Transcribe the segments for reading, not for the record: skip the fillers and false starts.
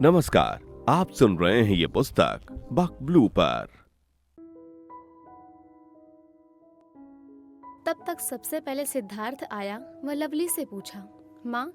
नमस्कार, आप सुन रहे हैं ये पुस्तक बक ब्लू पर। तब तक सबसे पहले सिद्धार्थ आया व लवली से पूछा, माँ,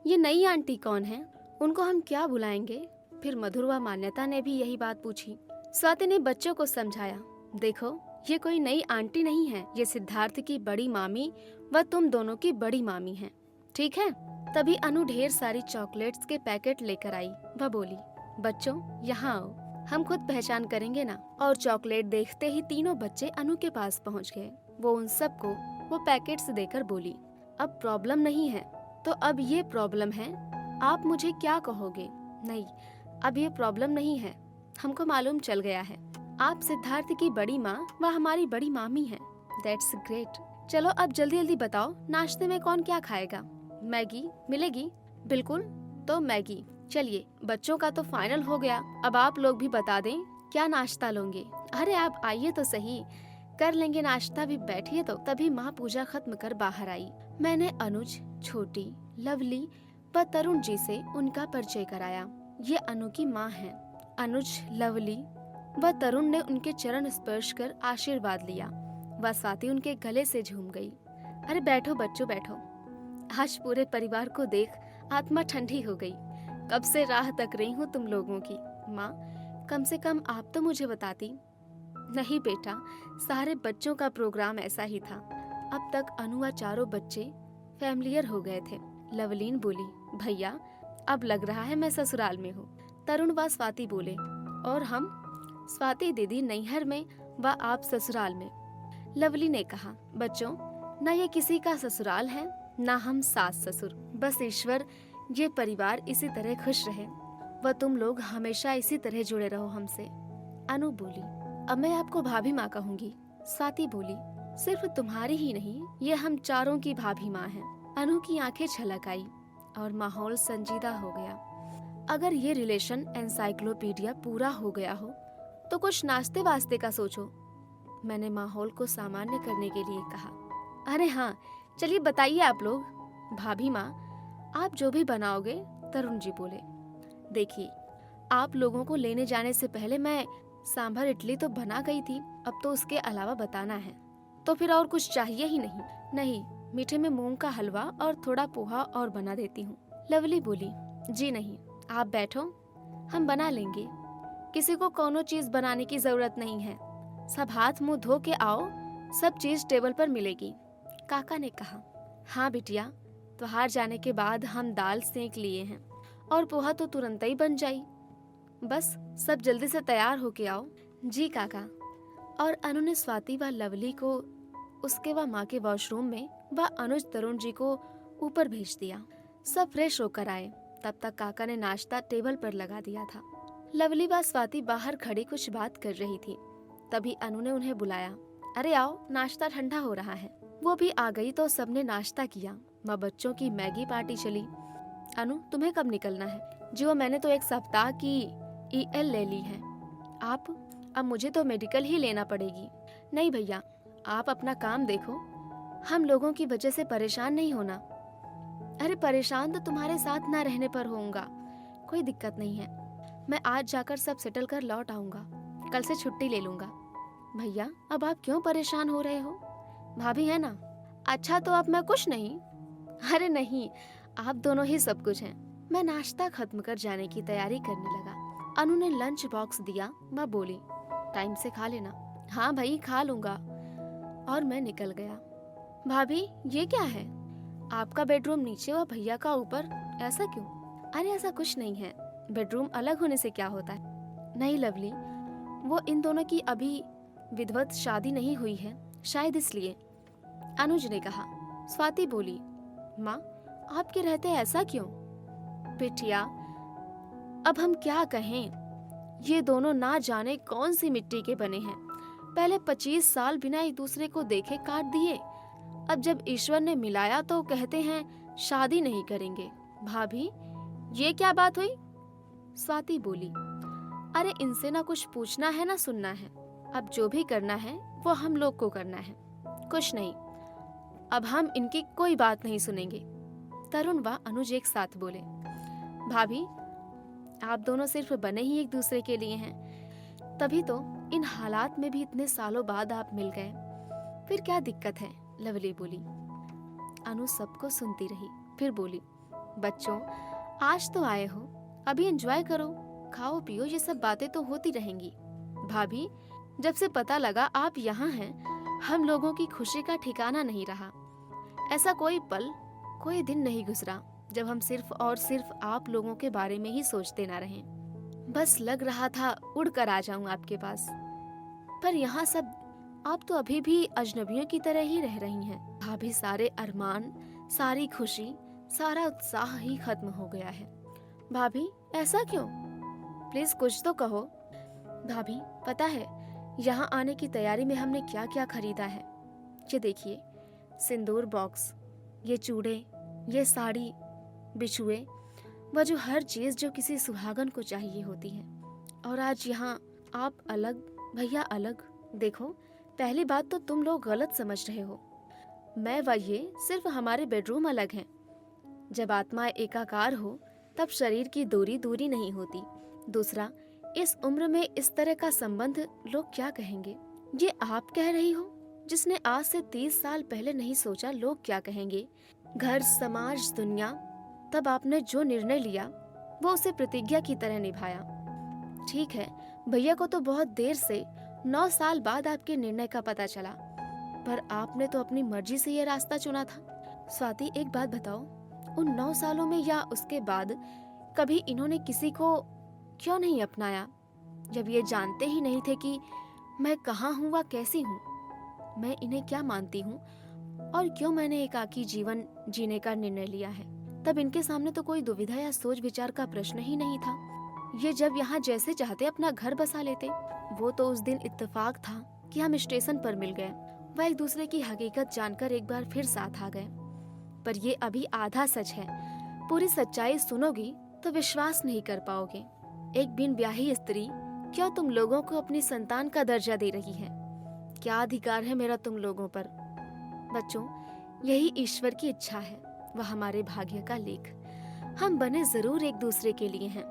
ये नई आंटी कौन है? उनको हम क्या बुलाएंगे? फिर मधुर व मान्यता ने भी यही बात पूछी। स्वाति ने बच्चों को समझाया, देखो, ये कोई नई आंटी नहीं है, ये सिद्धार्थ की बड़ी मामी व तुम दोनों की बड़ी मामी हैं, ठीक है? तभी अनु ढेर सारी चॉकलेट्स के पैकेट लेकर आई। वह बोली, बच्चों, यहाँ आओ, हम खुद पहचान करेंगे ना। और चॉकलेट देखते ही तीनों बच्चे अनु के पास पहुँच गए। वो उन सबको वो पैकेट्स देकर बोली, अब प्रॉब्लम नहीं है तो अब ये प्रॉब्लम है, आप मुझे क्या कहोगे? नहीं, अब ये प्रॉब्लम नहीं है, हमको मालूम चल गया है, आप सिद्धार्थ की बड़ी माँ व हमारी बड़ी मामी हैं। That's great. चलो अब जल्दी जल्दी बताओ, नाश्ते में कौन क्या खाएगा? मैगी मिलेगी? बिल्कुल, तो मैगी। चलिए, बच्चों का तो फाइनल हो गया, अब आप लोग भी बता दें क्या नाश्ता लोगे? अरे आप आइए तो सही, कर लेंगे नाश्ता भी, बैठिए तो। तभी माँ पूजा खत्म कर बाहर आई। मैंने अनुज, छोटी, लवली व तरुण जी से उनका परिचय कराया। ये अनु की माँ है। अनुज, लवली व तरुण ने उनके चरण स्पर्श कर आशीर्वाद लिया। वह स्वाति उनके गले से झूम गई। अरे बैठो बच्चों, बैठो। आज पूरे परिवार को देख आत्मा ठंडी हो गई। कब से राह तक रही हूँ तुम लोगों की। माँ, कम से कम आप तो मुझे बताती। नहीं बेटा, सारे बच्चों का प्रोग्राम ऐसा ही था। अब तक अनु व चारों बच्चे फैमिलियर हो गए थे। लवलीन बोली, भैया, अब लग रहा है मैं ससुराल में हूँ। तरुण व स्वाति बोले, और हम? स्वाति दीदी नैहर में व आप ससुराल में। लवली ने कहा, बच्चों, न ये किसी का ससुराल है, न हम सास ससुर। बस ईश्वर ये परिवार इसी तरह खुश रहे व तुम लोग हमेशा इसी तरह जुड़े रहो हमसे। अनु बोली, अब मैं आपको भाभी माँ कहूँगी। स्वाति बोली, सिर्फ तुम्हारी ही नहीं, ये हम चारों की भाभी माँ है। अनु की आंखें छलक आई और माहौल संजीदा हो गया। अगर ये रिलेशन एनसाइक्लोपीडिया पूरा हो गया हो तो कुछ नाश्ते वास्ते का सोचो। मैंने माहौल को सामान्य करने के लिए कहा। अरे हाँ, चलिए बताइए आप लोग। भाभी माँ, आप जो भी बनाओगे। तरुण जी बोले, देखिए, आप लोगों को लेने जाने से पहले मैं सांभर इडली तो बना गई थी, अब तो उसके अलावा बताना है। तो फिर और कुछ चाहिए ही नहीं? नहीं, मीठे में मूंग का हलवा और थोड़ा पोहा और बना देती हूँ। लवली बोली, जी नहीं, आप बैठो, हम बना लेंगे। किसी को कोनो चीज बनाने की जरूरत नहीं है, सब हाथ मुंह धो के आओ, सब चीज टेबल पर मिलेगी। काका ने कहा, हाँ बिटिया, त्योहार जाने के बाद हम दाल सेंक लिए हैं और पोहा तो तुरंत ही बन जाई। बस सब जल्दी से तैयार होके आओ। जी काका। और अनु ने स्वाति व लवली को उसके व माँ के वॉशरूम में व अनुज तरुण जी को ऊपर भेज दिया। सब फ्रेश होकर आए। तब तक काका ने नाश्ता टेबल पर लगा दिया था। लवली व स्वाति बाहर खड़ी कुछ बात कर रही थी। तभी अनु ने उन्हें बुलाया, अरे आओ, नाश्ता ठंडा हो रहा है। वो भी आ गई तो सबने नाश्ता किया व बच्चों की मैगी पार्टी चली। अनु, तुम्हें कब निकलना है? जो मैंने तो एक सप्ताह की EL ले ली है। आप? अब मुझे तो मेडिकल ही लेना पड़ेगी। नहीं भैया, आप अपना काम देखो, हम लोगों की वजह से परेशान नहीं होना। अरे परेशान तो तुम्हारे साथ ना रहने पर होऊंगा, कोई दिक्कत नहीं है। मैं आज जाकर सब सेटल कर लौट आऊंगा, कल से छुट्टी ले लूंगा। भैया, अब आप क्यों परेशान हो रहे हो? भाभी है ना? अच्छा तो अब मैं कुछ नहीं? अरे नहीं, आप दोनों ही सब कुछ हैं। मैं नाश्ता खत्म कर जाने की तैयारी करने लगा। अनु ने लंच बॉक्स दिया व बोली, टाइम से खा लेना। हाँ भाई, खा लूंगा। और मैं निकल गया। भाभी, ये क्या है? आपका बेडरूम नीचे व भैया का ऊपर, ऐसा क्यों? अरे ऐसा कुछ नहीं है, बेडरूम अलग होने से क्या होता है? नहीं लवली, वो इन दोनों की अभी विधिवत शादी नहीं हुई है, शायद इसलिए। अनुज ने कहा। स्वाति बोली, माँ, आपके रहते ऐसा क्यों? बिटिया, अब हम क्या कहें, ये दोनों ना जाने कौन सी मिट्टी के बने हैं। पहले 25 साल बिना एक दूसरे को देखे काट दिए, अब जब ईश्वर ने मिलाया तो कहते हैं शादी नहीं करेंगे। भाभी, ये क्या बात हुई? स्वाति बोली, अरे इनसे ना कुछ पूछना है ना सुनना है, अब जो भी करना है वो हम लोग को करना है। कुछ नहीं, अब हम इनकी कोई बात नहीं सुनेंगे। तरुण व अनुज एक साथ बोले, भाभी, आप दोनों सिर्फ बने ही एक दूसरे के लिए हैं, तभी तो इन हालात में भी इतने सालों बाद आप मिल गए। फिर क्या दिक्कत है, लवली बोली। अनु सबको सुनती रही, फिर बोली, बच्चों आज तो आए हो, अभी एंजॉय करो, खाओ पियो, ये सब बातें तो होती रहेंगी। भाभी, जब से पता लगा आप यहाँ हैं, हम लोगों की खुशी का ठिकाना नहीं रहा। ऐसा कोई पल, कोई दिन नहीं गुजरा जब हम सिर्फ और सिर्फ आप लोगों के बारे में ही सोचते ना रहें। बस लग रहा था उड़ कर आ जाऊं आपके पास, पर यहाँ सब आप तो अभी भी अजनबियों की तरह ही रह रही हैं। भाभी, सारे अरमान, सारी खुशी, सारा उत्साह ही खत्म हो गया है। भाभी, ऐसा क्यों? प्लीज कुछ तो कहो। भाभी, पता है यहाँ आने की तैयारी में हमने क्या क्या खरीदा है। ये देखिए, सिंदूर बॉक्स, ये चूड़े, ये साड़ी, बिछुए, वह जो हर चीज जो किसी सुहागन को चाहिए होती है। और आज यहाँ आप अलग, भैया अलग। देखो, पहली बात तो तुम लोग गलत समझ रहे हो। मैं व ये सिर्फ हमारे बेडरूम अलग हैं। जब आत्मा एकाकार हो तब शरीर की दूरी दूरी नहीं होती। दूसरा, इस उम्र में इस तरह का संबंध लोग क्या कहेंगे? ये आप कह रही हो, जिसने आज से 30 साल पहले नहीं सोचा लोग क्या कहेंगे। घर, समाज, दुनिया, तब आपने जो निर्णय लिया वो उसे प्रतिज्ञा की तरह निभाया। ठीक है, भैया को तो बहुत देर से 9 साल बाद आपके निर्णय का पता चला, पर आपने तो अपनी मर्जी से ये रास्ता चुना था। स्वाति, एक बात बताओ, उन 9 सालों में या उसके बाद कभी इन्होंने किसी को क्यों नहीं अपनाया, जब ये जानते ही नहीं थे कि मैं कहाँ हूँ व कैसी हूँ, मैं इन्हें क्या मानती हूँ और क्यों मैंने एकाकी जीवन जीने का निर्णय लिया है। तब इनके सामने तो कोई दुविधा या सोच विचार का प्रश्न ही नहीं था। ये जब यहाँ जैसे चाहते अपना घर बसा लेते। वो तो उस दिन इत्तेफाक था कि हम स्टेशन पर मिल गए, वह एक दूसरे की हकीकत जानकर एक बार फिर साथ आ गए। पर ये अभी आधा सच है, पूरी सच्चाई सुनोगी तो विश्वास नहीं कर पाओगे। एक बिन ब्याही स्त्री क्यों तुम लोगों को अपनी संतान का दर्जा दे रही है? क्या अधिकार है मेरा तुम लोगों पर? बच्चों, यही ईश्वर की इच्छा है, वह हमारे भाग्य का लेख। हम बने जरूर एक दूसरे के लिए हैं,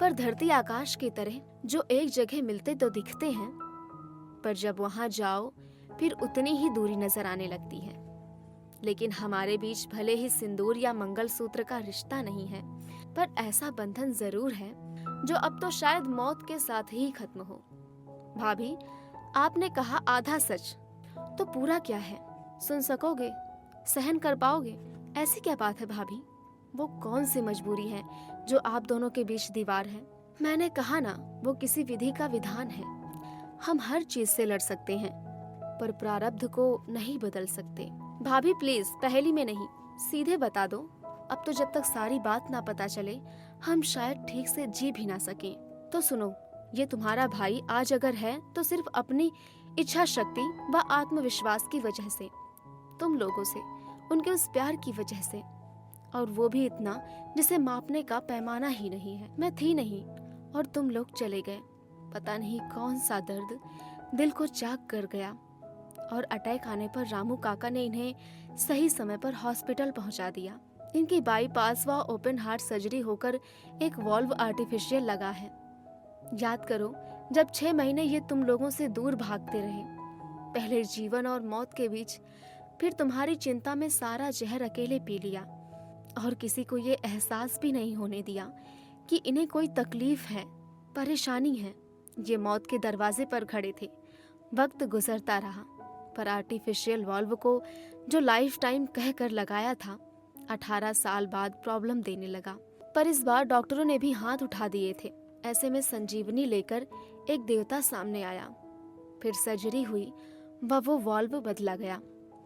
पर धरती आकाश की तरह जो एक जगह मिलते तो दिखते हैं, पर जब वहां जाओ फिर उतनी ही दूरी नजर आने लगती है। लेकिन हमारे बीच भले ही सिंदूर या मंगलसूत्र का रिश्ता नहीं है, पर ऐसा बंधन जरूर है जो अब तो शायद मौत के साथ ही खत्म हो। भाभी, आपने कहा आधा सच, तो पूरा क्या है? सुन सकोगे? सहन कर पाओगे? ऐसी क्या बात है भाभी? वो कौन सी मजबूरी है जो आप दोनों के बीच दीवार है? मैंने कहा ना, वो किसी विधि का विधान है। हम हर चीज से लड़ सकते हैं, पर प्रारब्ध को नहीं बदल सकते। भाभी प्लीज, पहेली में नहीं, सीधे बता दो। अब तो जब तक सारी बात ना पता चले, हम शायद ठीक से जी भी ना सकें। तो सुनो, ये तुम्हारा भाई आज अगर है तो सिर्फ अपनी इच्छा शक्ति व आत्मविश्वास की वजह से, तुम लोगों से, उनके उस प्यार की वजह से, और वो भी इतना जिसे मापने का पैमाना ही नहीं है। मैं थी नहीं और तुम लोग चले गए। पता नहीं कौन सा दर्द दिल को चाक कर गया, और अटैक आने पर रामू काका ने इन्हें सही समय पर हॉस्पिटल पहुंचा दिया। इनकी बाईपास व ओपन हार्ट सर्जरी होकर एक वॉल्व आर्टिफिशियल लगा है। याद करो, जब 6 महीने ये तुम लोगों से दूर भागते रहे, पहले जीवन और मौत के बीच, फिर तुम्हारी चिंता में सारा जहर अकेले पी लिया, और किसी को ये एहसास भी नहीं होने दिया कि इन्हें कोई तकलीफ है, परेशानी है। ये मौत के दरवाजे पर खड़े थे। वक्त गुजरता रहा, पर आर्टिफिशियल वॉल्व को जो लाइफ टाइम कहकर लगाया था, 18 साल बाद प्रॉब्लम देने लगा। पर इस बार डॉक्टरों ने भी हाथ उठा दिए थे। ऐसे में संजीवनी लेकर एक देवता सामने आया। फिर सर्जरी हुई व वो वॉल्व बदला गया,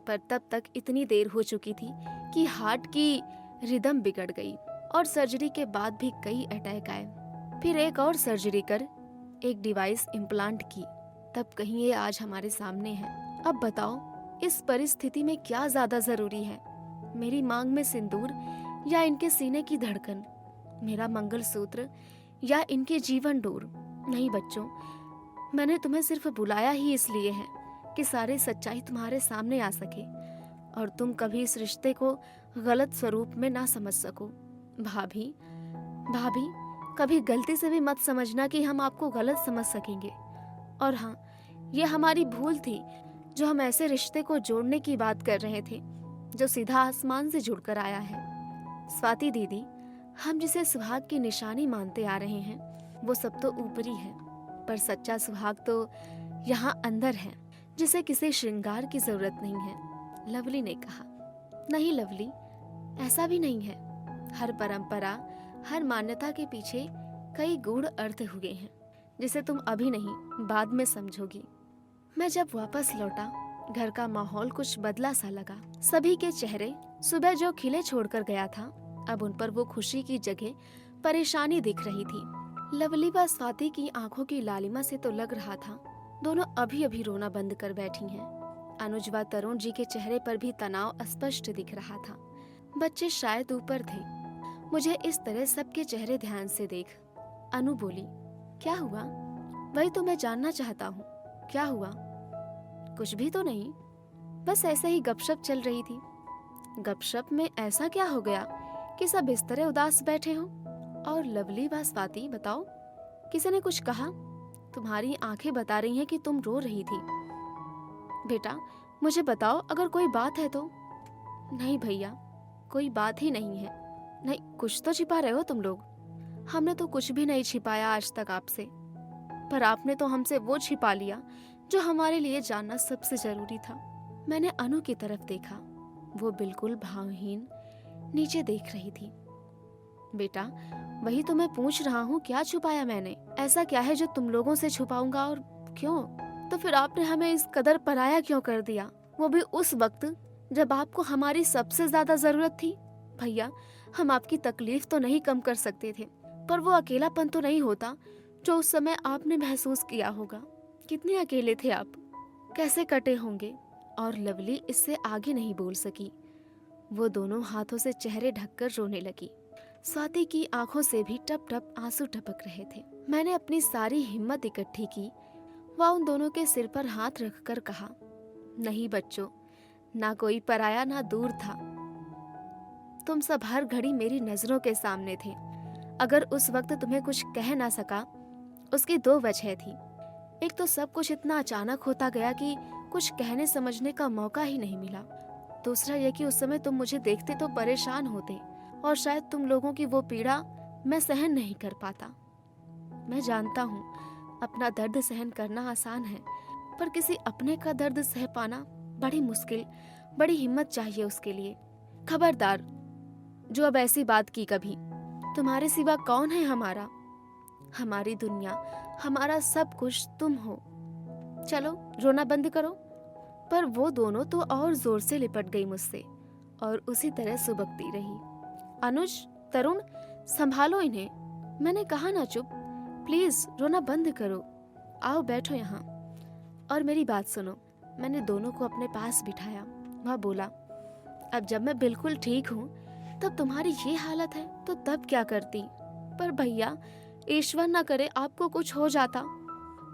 पर तब तक इतनी देर हो चुकी थी कि हार्ट की रिदम बिगड़ गई, और सर्जरी के बाद भी कई अटैक आए। फिर एक और सर्जरी कर एक डिवाइस इम्प्लांट की, तब कहीं ये आज हमारे सामने है। अब बताओ, इस परिस्थिति में क्या ज्यादा जरूरी है, मेरी मांग में सिंदूर या इनके सीने की धड़कन, मेरा मंगलसूत्र या इनके जीवन डोर? नहीं बच्चों, मैंने तुम्हें सिर्फ बुलाया ही इसलिए है कि सारी सच्चाई तुम्हारे सामने आ सके और तुम कभी इस रिश्ते को गलत स्वरूप में ना समझ सको। भाभी, कभी गलती से भी मत समझना कि हम आपको गलत समझ सकेंगे। और हाँ, ये हमारी भूल थी जो हम ऐसे रिश्ते को जोड़ने की बात कर रहे थे जो सीधा आसमान से जुड़कर आया है। स्वाति दीदी, हम जिसे सुहाग की निशानी मानते आ रहे हैं वो सब तो ऊपरी है, पर सच्चा सुहाग तो यहाँ अंदर है, जिसे किसी श्रृंगार की जरूरत नहीं है। लवली ने कहा। नहीं लवली, ऐसा भी नहीं है। हर परंपरा, हर मान्यता के पीछे कई गूढ़ अर्थ हुए हैं जिसे तुम अभी नहीं बाद में समझोगी। मैं जब वापस लौटा, घर का माहौल कुछ बदला सा लगा। सभी के चेहरे सुबह जो खिले छोड़कर गया था, अब उन पर वो खुशी की जगह परेशानी दिख रही थी। लवली व स्वाति की आंखों की लालिमा से तो लग रहा था दोनों अभी अभी रोना बंद कर बैठी हैं। अनुज व तरुण जी के चेहरे पर भी तनाव स्पष्ट दिख रहा था। बच्चे शायद ऊपर थे। मुझे इस तरह सबके चेहरे ध्यान से देख अनु बोली, क्या हुआ? वही तो मैं जानना चाहता हूँ, क्या हुआ? कुछ भी तो नहीं, बस ऐसे ही गपशप चल रही थी। गपशप में ऐसा क्या हो गया कि सब इस तरह उदास बैठे हो? और लवली व स्वाति बताओ, किसी ने कुछ कहा? तुम्हारी आंखें बता रही हैं कि तुम रो रही थी। बेटा मुझे बताओ, अगर कोई बात है तो। नहीं भैया, कोई बात ही नहीं है। नहीं, कुछ तो छिपा रहे हो तुम लोग। हमने तो कुछ भी नहीं छिपाया आज तक आपसे, पर आपने तो हमसे वो छिपा लिया जो हमारे लिए जानना सबसे जरूरी था। मैंने अनु की तरफ देखा, वो बिल्कुल भावहीन नीचे देख रही थी। बेटा वही तो मैं पूछ रहा हूँ, क्या छुपाया मैंने? ऐसा क्या है जो तुम लोगों से छुपाऊंगा, और क्यों? तो फिर आपने हमें इस कदर पराया क्यों कर दिया, वो भी उस वक्त जब आपको हमारी सबसे ज्यादा जरूरत थी? भैया, हम आपकी तकलीफ तो नहीं कम कर सकते थे, पर वो अकेलापन तो नहीं होता जो उस समय आपने महसूस किया होगा। कितने अकेले थे आप, कैसे कटे होंगे। और लवली इससे आगे नहीं बोल सकी। वो दोनों हाथों से चेहरे ढककर रोने लगी। स्वाति की आंखों से भी टप टप आंसू टपक रहे थे। मैंने अपनी सारी हिम्मत इकट्ठी की व उन दोनों के सिर पर हाथ रखकर कहा, नहीं बच्चों, ना कोई पराया ना दूर था। तुम सब हर घड़ी मेरी नजरों के सामने थे। अगर उस वक्त तुम्हें कुछ कह ना सका, उसकी दो वजह थी। एक तो सब कुछ इतना अचानक होता गया कि कुछ कहने समझने का मौका ही नहीं मिला। दूसरा यह कि उस समय तुम मुझे देखते तो परेशान होते, और शायद तुम लोगों की वो पीड़ा मैं सहन नहीं कर पाता। मैं जानता हूँ अपना दर्द सहन करना आसान है, पर किसी अपने का दर्द सह पाना बड़ी मुश्किल, बड़ी हिम्मत चाहिए उसके लिए। खबरदार जो अब ऐसी बात की कभी। तुम्हारे सिवा कौन है हमारा? हमारी दुनिया, हमारा सब कुछ तुम हो। चलो रोना बंद करो। पर वो दोनों तो और जोर से लिपट गई मुझसे और उसी तरह सुबकती रही। अनुज, तरुण, संभालो इन्हें। मैंने कहा ना चुप। प्लीज रोना बंद करो। आओ बैठो यहाँ और मेरी बात सुनो। मैंने दोनों को अपने पास बिठाया। वह बोला, अब जब मैं बिल्कुल ठीक हूँ तब तुम्हारी ये हालत है तो तब क्या करती? पर भैया, ईश्वर ना करे आपको कुछ हो जाता।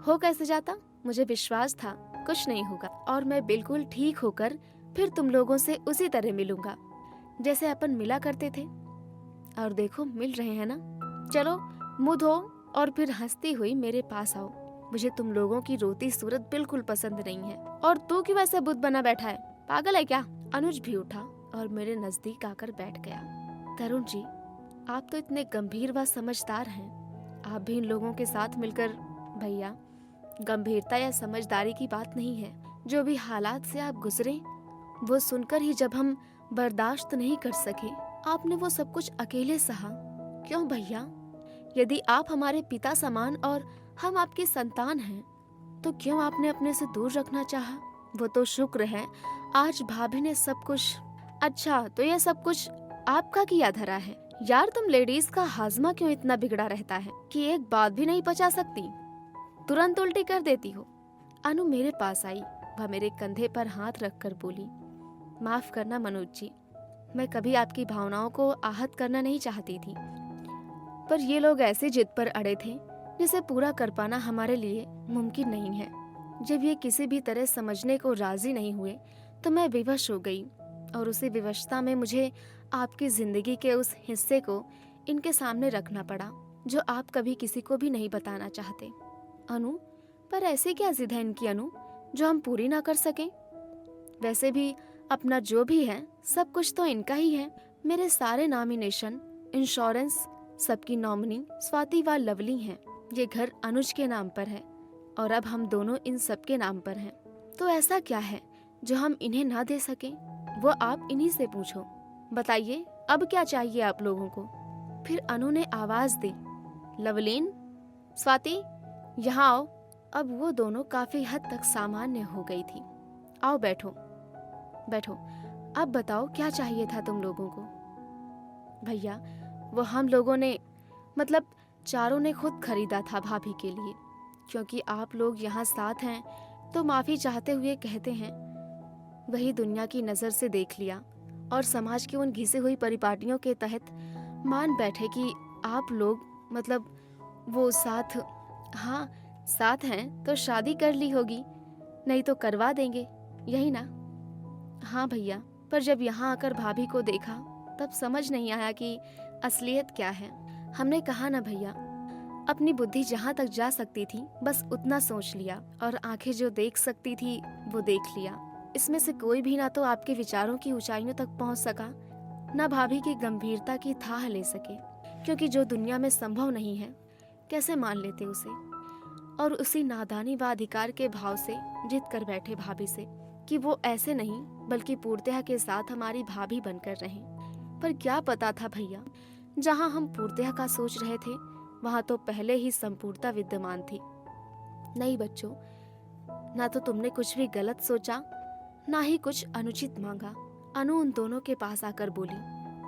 हो कैसे जाता? मुझे विश्वास था कुछ नहीं होगा और मैं बिल्कुल ठीक होकर फिर तुम लोगों से उसी तरह मिलूंगा जैसे अपन मिला करते थे। और देखो मिल रहे हैं ना। चलो मुंह धो और फिर हंसती हुई मेरे पास आओ। मुझे तुम लोगों की रोती सूरत बिल्कुल पसंद नहीं है। और तू क्यों वैसे बुद्ध बना बैठा है? पागल है क्या? अनुज भी उठा और मेरे नजदीक आकर बैठ गया। तरुण जी, आप तो इतने गंभीर व समझदार हैं। आप भी इन लोगों के साथ मिलकर। भैया, गंभीरता या समझदारी की बात नहीं है। जो भी हालात से आप गुजरे वो सुनकर ही जब हम बर्दाश्त नहीं कर सके, आपने वो सब कुछ अकेले सहा। क्यों भैया? यदि आप हमारे पिता समान और हम आपकी संतान हैं तो क्यों आपने अपने से दूर रखना चाहा? वो तो शुक्र है आज भाभी ने सब कुछ। अच्छा, तो यह सब कुछ आपका किया धरा है। यार, तुम लेडीज का हाजमा क्यों इतना बिगड़ा रहता है कि एक बात भी नहीं पचा सकती? तुरंत उल्टी कर देती हो। अनु मेरे पास आई। वह मेरे कंधे पर हाथ रखकर बोली, माफ करना मनोज जी, मैं कभी आपकी भावनाओं को आहत करना नहीं चाहती थी, पर ये लोग ऐसी जिद पर अड़े थे जिसे पूरा कर पाना हमारे लिए मुमकिन नहीं है। जब ये किसी भी तरह समझने को राजी नहीं हुए तो मैं विवश हो गई और उसी विवशता में मुझे आपकी जिंदगी के उस हिस्से को इनके सामने रखना पड़ा। जो आप कभी किसी को भी नहीं बताना चाहते। अनु, पर ऐसे क्या जिद है इनकी अनु, जो हम पूरी ना कर सकें? वैसे भी अपना जो भी है सब कुछ तो इनका ही है। मेरे सारे नॉमिनेशन, इंश्योरेंस, सबकी नॉमिनी स्वाति व लवली हैं। ये घर अनुज के नाम पर है और अब हम दोनों इन सब के नाम पर हैं। तो ऐसा क्या है जो हम इन्हें ना दे सकें? वो आप इन्हीं से पूछो। बताइए अब क्या चाहिए आप लोगों को? फिर अनु ने आवाज दी, लवलीन, स्वाति, यहाँ आओ। अब वो दोनों काफी हद तक सामान्य हो गई थी। आओ बैठो बैठो, अब बताओ क्या चाहिए था तुम लोगों को? भैया, वो हम लोगों ने, मतलब चारों ने खुद खरीदा था भाभी के लिए। क्योंकि आप लोग यहाँ साथ हैं तो माफी चाहते हुए कहते हैं। वही दुनिया की नजर से देख लिया और समाज की उन घिसी हुई परिपाटियों के तहत मान बैठे कि आप लोग, मतलब वो साथ, हाँ साथ हैं तो शादी कर ली होगी, नहीं तो करवा देंगे, यही ना? हाँ भैया, पर जब यहाँ आकर भाभी को देखा तब समझ नहीं आया कि असलियत क्या है। हमने कहा ना भैया, अपनी बुद्धि जहाँ तक जा सकती थी बस उतना सोच लिया और आंखें जो देख सकती थी वो देख लिया। इसमें से कोई भी ना तो आपके विचारों की ऊंचाइयों तक पहुँच सका, ना भाभी की गंभीरता की थाह ले सके। क्योंकि जो दुनिया में संभव नहीं है कैसे मान लेते उसे? और उसी नादानी व अधिकार के भाव से जिद कर बैठे भाभी से कि वो ऐसे नहीं बल्कि पूर्णतः के साथ हमारी भाभी बनकर रहें। पर क्या पता था भैया, जहाँ हम पूर्णतः का सोच रहे थे वहाँ तो पहले ही संपूर्णता विद्यमान थी। नहीं बच्चों, ना तो तुमने कुछ भी गलत सोचा, ना ही कुछ अनुचित मांगा। अनु उन दोनों के पास आकर बोली,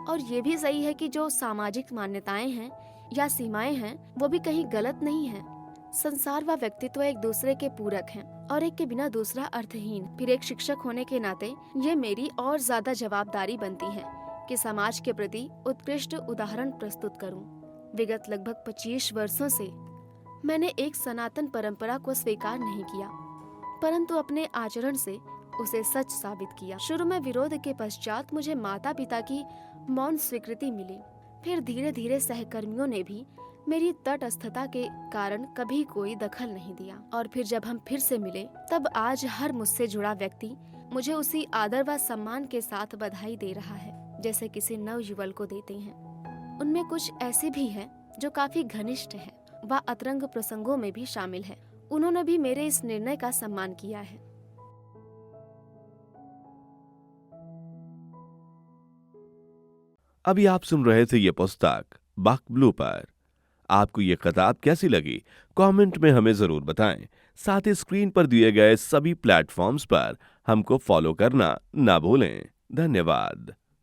और ये भी सही है कि जो सामाजिक मान्यताएं हैं या सीमाएं हैं वो भी कहीं गलत नहीं है। संसार व व्यक्तित्व एक दूसरे के पूरक हैं और एक के बिना दूसरा अर्थहीन। फिर एक शिक्षक होने के नाते ये मेरी और ज्यादा जवाबदारी बनती है कि समाज के प्रति उत्कृष्ट उदाहरण प्रस्तुत करूं। विगत लगभग 25 वर्षों से मैंने एक सनातन परंपरा को स्वीकार नहीं किया, परंतु अपने आचरण से उसे सच साबित किया। शुरू में विरोध के पश्चात मुझे माता पिता की मौन स्वीकृति मिली। फिर धीरे धीरे सहकर्मियों ने भी मेरी तटस्थता के कारण कभी कोई दखल नहीं दिया। और फिर जब हम फिर से मिले तब आज हर मुझसे जुड़ा व्यक्ति मुझे उसी आदर व सम्मान के साथ बधाई दे रहा है जैसे किसी नव युवल को देते हैं। उनमें कुछ ऐसे भी हैं जो काफी घनिष्ठ हैं व अतरंग प्रसंगों में भी शामिल है। उन्होंने भी मेरे इस निर्णय का सम्मान किया है। अभी आप सुन रहे थे ये पुस्तक बक ब्लू पर। आपको ये किताब कैसी लगी कमेंट में हमें जरूर बताएं। साथ ही स्क्रीन पर दिए गए सभी प्लेटफॉर्म्स पर हमको फॉलो करना ना भूलें। धन्यवाद।